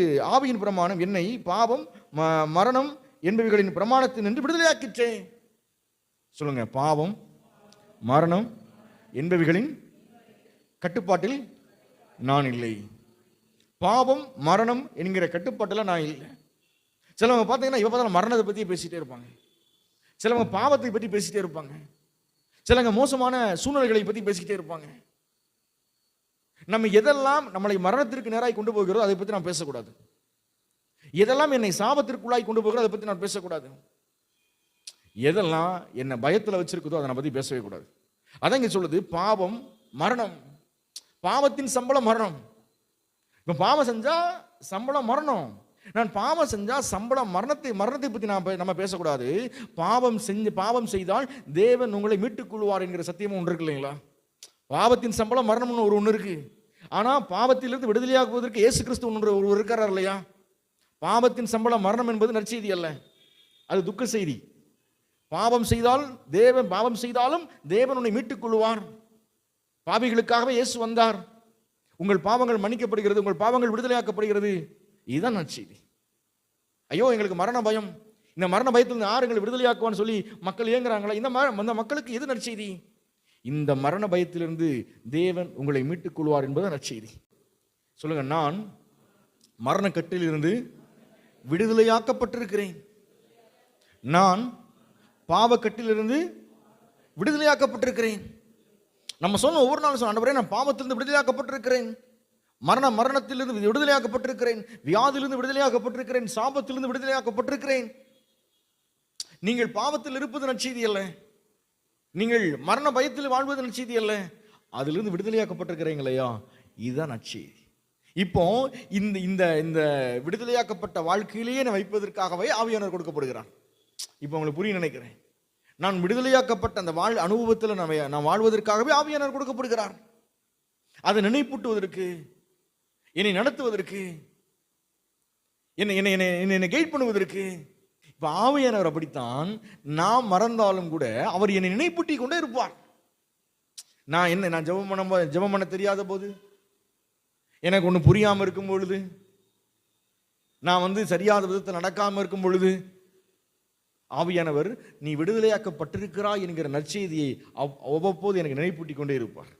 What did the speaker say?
ஆவியின் பிரமாணம் என்னை பாவம் மரணம் என்பவைகளின் பிரமாணத்தில் நின்று விடுதலையாக்கிற்றே. சொல்லுங்க, பாவம் மரணம் என்பவைகளின் கட்டுப்பாட்டில் நான் இல்லை. பாவம் மரணம் என்கிற கட்டுப்பாட்டில் நான் இல்லை. சிலவங்க பார்த்தீங்கன்னா இவ பார்த்தாலும் மரணத்தை பற்றி பேசிகிட்டே இருப்பாங்க, சிலவங்க பாவத்தை பற்றி பேசிகிட்டே இருப்பாங்க, சிலவங்க மோசமான சூழ்நிலைகளை பற்றி பேசிக்கிட்டே இருப்பாங்க. நம்ம எதெல்லாம் நம்மளை மரணத்திற்கு நேராக கொண்டு போகிறோம் அதை பற்றி நான் பேசக்கூடாது. எதெல்லாம் என்னை சாபத்திற்குள்ளாய் கொண்டு போகிறோம் அதை பற்றி நான் பேசக்கூடாது. எதெல்லாம் என்னை பயத்தில் வச்சிருக்குதோ அதை நான் பற்றி பேசவே கூடாது. அதான் இங்கே சொல்லுது, பாவம் மரணம். பாவத்தின் சம்பளம் மரணம். இப்போ பாவம் செஞ்சா சம்பளம் மரணம். நான் பாவம் செஞ்சா சம்பளம் மரணத்தை பற்றி நம்ம பேசக்கூடாது. பாவம் செய்தால் தேவன் உங்களை மீட்டுக் கொள்வார் என்கிற சத்தியமும் ஒன்று இருக்கு இல்லைங்களா? பாவத்தின் சம்பளம் மரணம்னு ஒன்று இருக்கு. ஆனால் பாவத்திலிருந்து விடுதலையாக்குவதற்கு இயேசு கிறிஸ்து ஒன்று இருக்கிறார் இல்லையா? பாவத்தின் சம்பளம் மரணம் என்பது நற்செய்தி அல்ல, அது துக்க செய்தி. பாவம் செய்தாலும் தேவன் உன்னை மீட்டுக் கொள்வார். பாவிகளுக்காகவே இயேசு வந்தார். உங்கள் பாவங்கள் மன்னிக்கப்படுகிறது, உங்கள் பாவங்கள் விடுதலையாக்கப்படுகிறது. இதுதான் நற்செய்தி. ஐயோ எங்களுக்கு மரண பயம், இந்த மரண பயத்தில் யார் எங்களை விடுதலையாக்குவான்னு சொல்லி மக்கள் ஏங்குறாங்களா? இந்த மக்களுக்கு எது நற்செய்தி? இந்த மரண பயத்திலிருந்து தேவன் உங்களை மீட்டுக் கொள்வார் என்பது நற்செய்தி. சொல்லுங்க, நான் மரணக்கட்டில் இருந்து விடுதலையாக்கப்பட்டிருக்கிறேன். நான் பாவக்கட்டிலிருந்து விடுதலையாக்கப்பட்டிருக்கிறேன். நம்ம சொன்ன ஒவ்வொரு நாளும் ஆண்டவரே நான் பாவத்திலிருந்து விடுதலையாக்கப்பட்டிருக்கிறேன், மரணத்திலிருந்து விடுதலையாக்கப்பட்டிருக்கிறேன், வியாதியிலிருந்து விடுதலையாக்கப்பட்டிருக்கிறேன், சாபத்திலிருந்து விடுதலையாக்கப்பட்டிருக்கிறேன். நீங்கள் பாவத்தில் இருப்பது நற்செய்தி அல்ல, நீங்கள் மரண பயத்தில் வாழ்வது நற்செய்தி அல்ல, அதிலிருந்து விடுதலையாக்கப்பட்டிருக்கிறீங்களையா, இதுதான் நற்செய்தி. இப்போ இந்த இந்த விடுதலையாக்கப்பட்ட வாழ்க்கையிலேயே நான் வைப்பதற்காகவே ஆவியானவர் கொடுக்கப்படுகிறான். இப்போ உங்களுக்கு புரிய நினைக்கிறேன். நான் விடுதலையாக்கப்பட்ட அந்த அனுபவத்தில் நான் வாழ்வதற்காகவே ஆவியானவர் கொடுக்கப்படுகிறார். அதை நினைப்பூட்டுவதற்கு, என்னை நடத்துவதற்கு, என்னை கைட் பண்ணுவதற்கு. இப்போ ஆவியானவர் அப்படித்தான். நான் மறந்தாலும் கூட அவர் என்னை நினைப்பூட்டி கொண்டே இருப்பார். நான் ஜெபம் பண்ண தெரியாத போது, எனக்கு ஒன்று புரியாமல் இருக்கும் பொழுது, நான் சரியாத விதத்தில் நடக்காமல் இருக்கும் பொழுது, ஆவியானவர் நீ விடுதலையாக்கப்பட்டிருக்கிறாய் என்கிற நற்செய்தியை அவ்வப்போது எனக்கு நினைப்பூட்டி கொண்டே இருப்பார்.